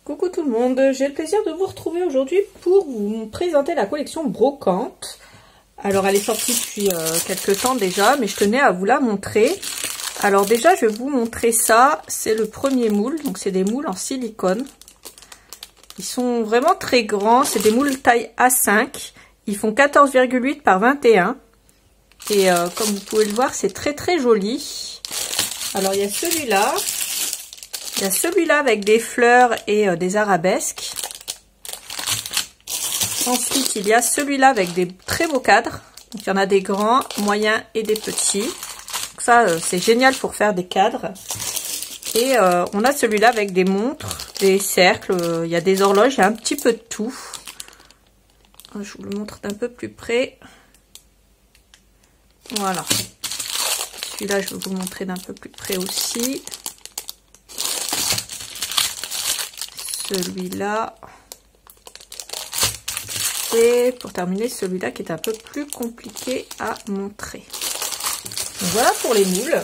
Coucou tout le monde, j'ai le plaisir de vous retrouver aujourd'hui pour vous présenter la collection Brocante. Alors elle est sortie depuis quelques temps déjà, mais je tenais à vous la montrer. Alors déjà je vais vous montrer ça, c'est le premier moule, donc c'est des moules en silicone. Ils sont vraiment très grands, c'est des moules taille A5, ils font 14,8 par 21. Et comme vous pouvez le voir, c'est très joli. Alors il y a celui-là. Il y a celui-là avec des fleurs et des arabesques. Ensuite, il y a celui-là avec des très beaux cadres. Donc, il y en a des grands, moyens et des petits. Donc, ça, c'est génial pour faire des cadres. Et on a celui-là avec des montres, des cercles. Il y a des horloges, il y a un petit peu de tout. Je vous le montre d'un peu plus près. Voilà. Celui-là, je vais vous le montrer d'un peu plus près aussi. Celui-là, et pour terminer celui-là qui est un peu plus compliqué à montrer. Donc voilà pour les moules.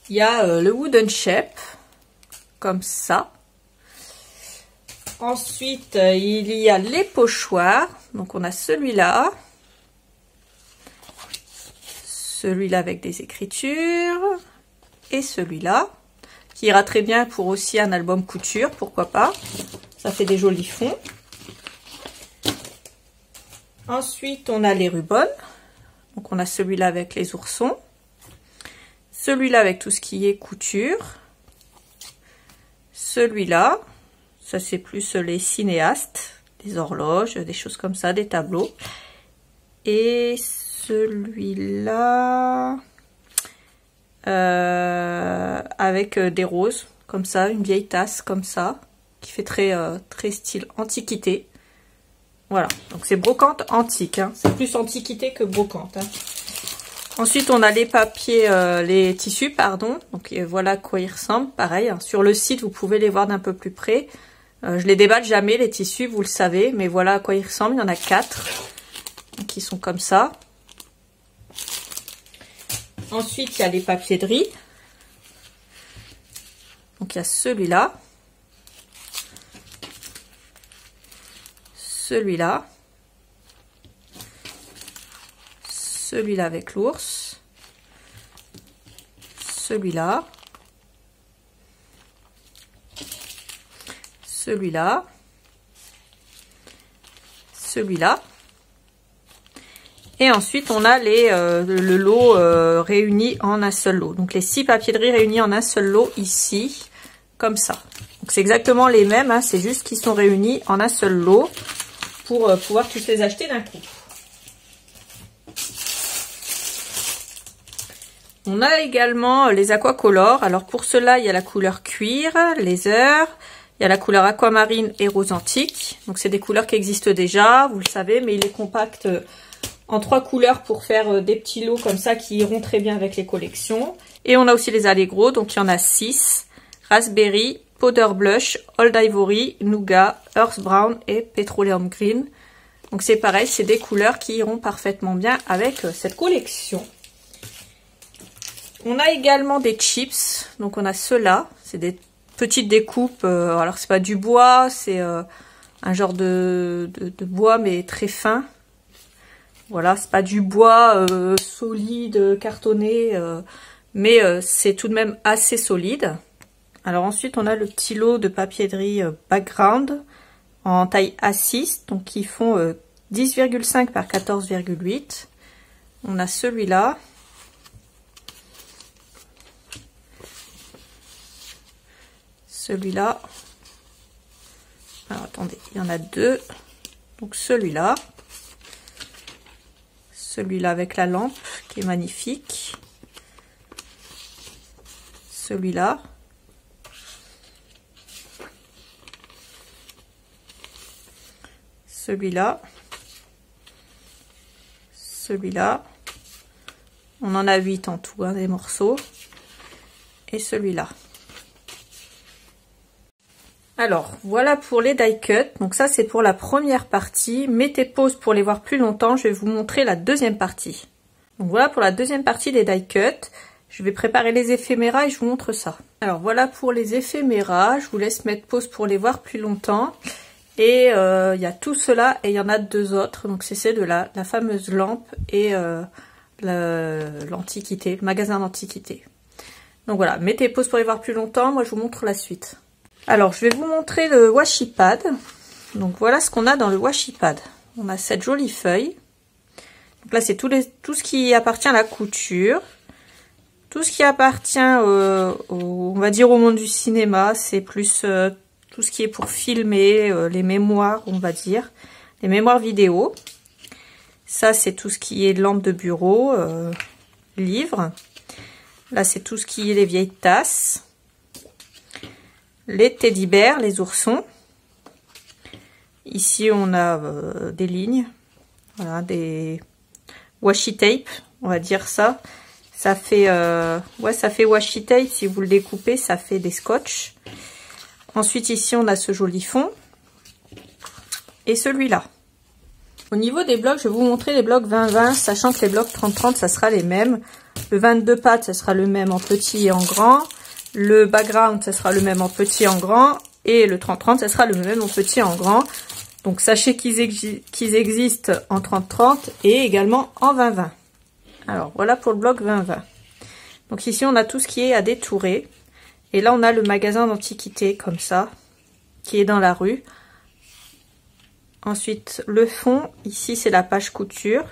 Il y a le wooden shape comme ça. Ensuite il y a les pochoirs, donc on a celui-là avec des écritures et celui-là qui ira très bien pour aussi un album couture, pourquoi pas. Ça fait des jolis fonds. Ensuite, on a les rubans. Donc, on a celui-là avec les oursons. Celui-là avec tout ce qui est couture. Celui-là, ça c'est plus les cinéastes, des horloges, des choses comme ça, des tableaux. Et celui-là... avec des roses comme ça, une vieille tasse comme ça qui fait très style antiquité. Voilà, donc c'est brocante antique, hein. C'est plus antiquité que brocante, hein. Ensuite on a les papiers, les tissus pardon, donc voilà à quoi ils ressemblent. Pareil, hein. Sur le site vous pouvez les voir d'un peu plus près. Je les déballe jamais les tissus, vous le savez, mais voilà à quoi ils ressemblent. Il y en a 4 qui sont comme ça. Ensuite, il y a les papiers de riz. Donc, il y a celui-là. Celui-là. Celui-là avec l'ours. Celui-là. Celui-là. Celui-là. Et ensuite, on a le lot réuni en un seul lot. Donc, les 6 papiers de riz réunis en un seul lot ici, comme ça. Donc, c'est exactement les mêmes, hein, c'est juste qu'ils sont réunis en un seul lot pour pouvoir tous les acheter d'un coup. On a également les aquacolors. Alors, pour cela, il y a la couleur cuir, lézard. Il y a la couleur aquamarine et rose antique. Donc, c'est des couleurs qui existent déjà, vous le savez, mais il est compact en 3 couleurs pour faire des petits lots comme ça qui iront très bien avec les collections. Et on a aussi les Allegro, donc il y en a 6. Raspberry, Powder Blush, Old Ivory, Nougat, Earth Brown et Petroleum Green. Donc c'est pareil, c'est des couleurs qui iront parfaitement bien avec cette collection. On a également des chips, donc on a ceux-là, c'est des petites découpes, alors c'est pas du bois, c'est un genre de bois mais très fin. Voilà, c'est pas du bois solide, cartonné, mais c'est tout de même assez solide. Alors ensuite, on a le petit lot de papier de riz background en taille A6, donc qui font 10,5 par 14,8. On a celui-là. Celui-là. Alors attendez, il y en a 2. Donc celui-là. Celui-là avec la lampe qui est magnifique. Celui-là. Celui-là. Celui-là. On en a 8 en tout, hein, des morceaux. Et celui-là. Alors, voilà pour les die cut. Donc ça, c'est pour la première partie. Mettez pause pour les voir plus longtemps. Je vais vous montrer la deuxième partie. Donc voilà pour la deuxième partie des die cut. Je vais préparer les éphéméras et je vous montre ça. Alors voilà pour les éphéméras, je vous laisse mettre pause pour les voir plus longtemps. Et il y a tout cela et il y en a 2 autres, donc c'est de la fameuse lampe et l'antiquité, le magasin d'antiquité. Donc voilà, mettez pause pour les voir plus longtemps, moi je vous montre la suite. Alors je vais vous montrer le washi pad. Donc voilà ce qu'on a dans le washi pad. On a cette jolie feuille. Donc là c'est tout ce qui appartient à la couture. Tout ce qui appartient on va dire au monde du cinéma, c'est plus tout ce qui est pour filmer, les mémoires, on va dire, les mémoires vidéo. Ça, c'est tout ce qui est lampe de bureau, livres. Là, c'est tout ce qui est les vieilles tasses, les teddy-bears, les oursons. Ici, on a des lignes, voilà, des washi tape, on va dire ça. Ça fait, ça fait washi tape. Si vous le découpez, ça fait des scotch. Ensuite, ici, on a ce joli fond. Et celui-là. Au niveau des blocs, je vais vous montrer les blocs 20-20, sachant que les blocs 30-30, ça sera les mêmes. Le 22 pads, ça sera le même en petit et en grand. Le background, ça sera le même en petit et en grand. Et le 30-30, ça sera le même en petit et en grand. Donc, sachez qu'ils existent en 30-30 et également en 20-20. Alors, voilà pour le bloc 20-20. Donc, ici, on a tout ce qui est à détourer. Et là, on a le magasin d'antiquité, comme ça, qui est dans la rue. Ensuite, le fond, ici, c'est la page couture.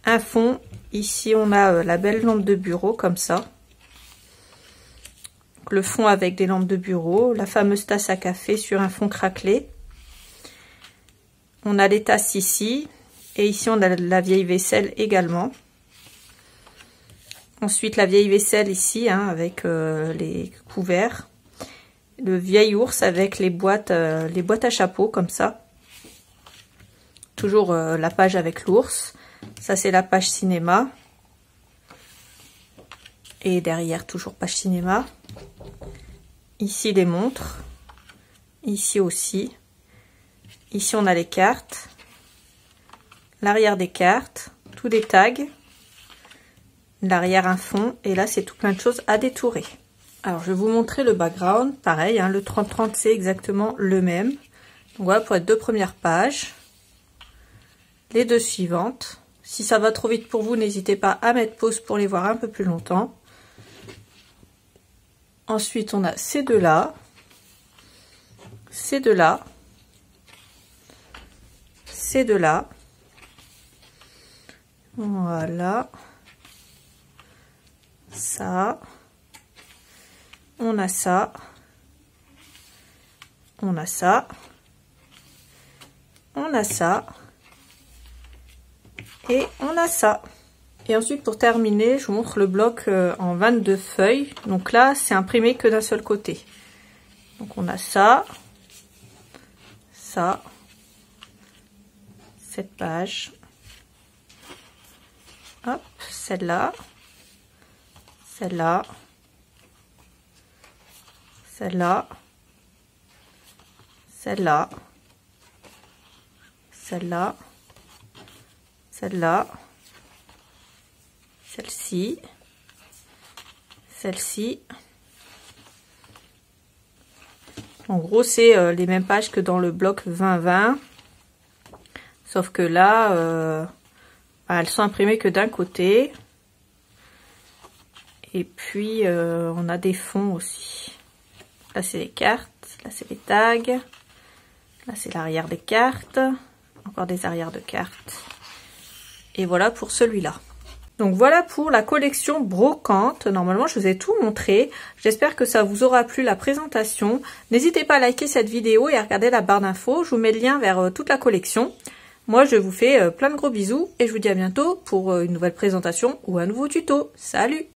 Un fond, ici, on a la belle lampe de bureau, comme ça. Donc, le fond avec des lampes de bureau. La fameuse tasse à café sur un fond craquelé. On a les tasses ici. Et ici, on a la vieille vaisselle également. Ensuite, la vieille vaisselle ici, hein, avec les couverts. Le vieil ours avec les boîtes à chapeau, comme ça. Toujours la page avec l'ours. Ça, c'est la page cinéma. Et derrière, toujours page cinéma. Ici, les montres. Ici aussi. Ici, on a les cartes. L'arrière des cartes. Tous des tags. L'arrière un fond, et là c'est tout plein de choses à détourer. Alors je vais vous montrer le background, pareil, hein, le 30-30 c'est exactement le même. Donc voilà pour les 2 premières pages, les 2 suivantes. Si ça va trop vite pour vous, n'hésitez pas à mettre pause pour les voir un peu plus longtemps. Ensuite on a ces 2 là, ces 2 là, ces 2 là, voilà. Ça, on a ça, on a ça, on a ça, et on a ça. Et ensuite, pour terminer, je vous montre le bloc en 22 feuilles. Donc là, c'est imprimé que d'un seul côté. Donc on a ça, ça, cette page, hop, celle-là. Celle-là, celle-là, celle-là, celle-là, celle-là, celle-ci, celle-ci. En gros, c'est les mêmes pages que dans le bloc 20-20, sauf que là, elles sont imprimées que d'un côté. Et puis, on a des fonds aussi. Là, c'est les cartes. Là, c'est les tags. Là, c'est l'arrière des cartes. Encore des arrières de cartes. Et voilà pour celui-là. Donc, voilà pour la collection brocante. Normalement, je vous ai tout montré. J'espère que ça vous aura plu, la présentation. N'hésitez pas à liker cette vidéo et à regarder la barre d'infos. Je vous mets le lien vers toute la collection. Moi, je vous fais plein de gros bisous. Et je vous dis à bientôt pour une nouvelle présentation ou un nouveau tuto. Salut!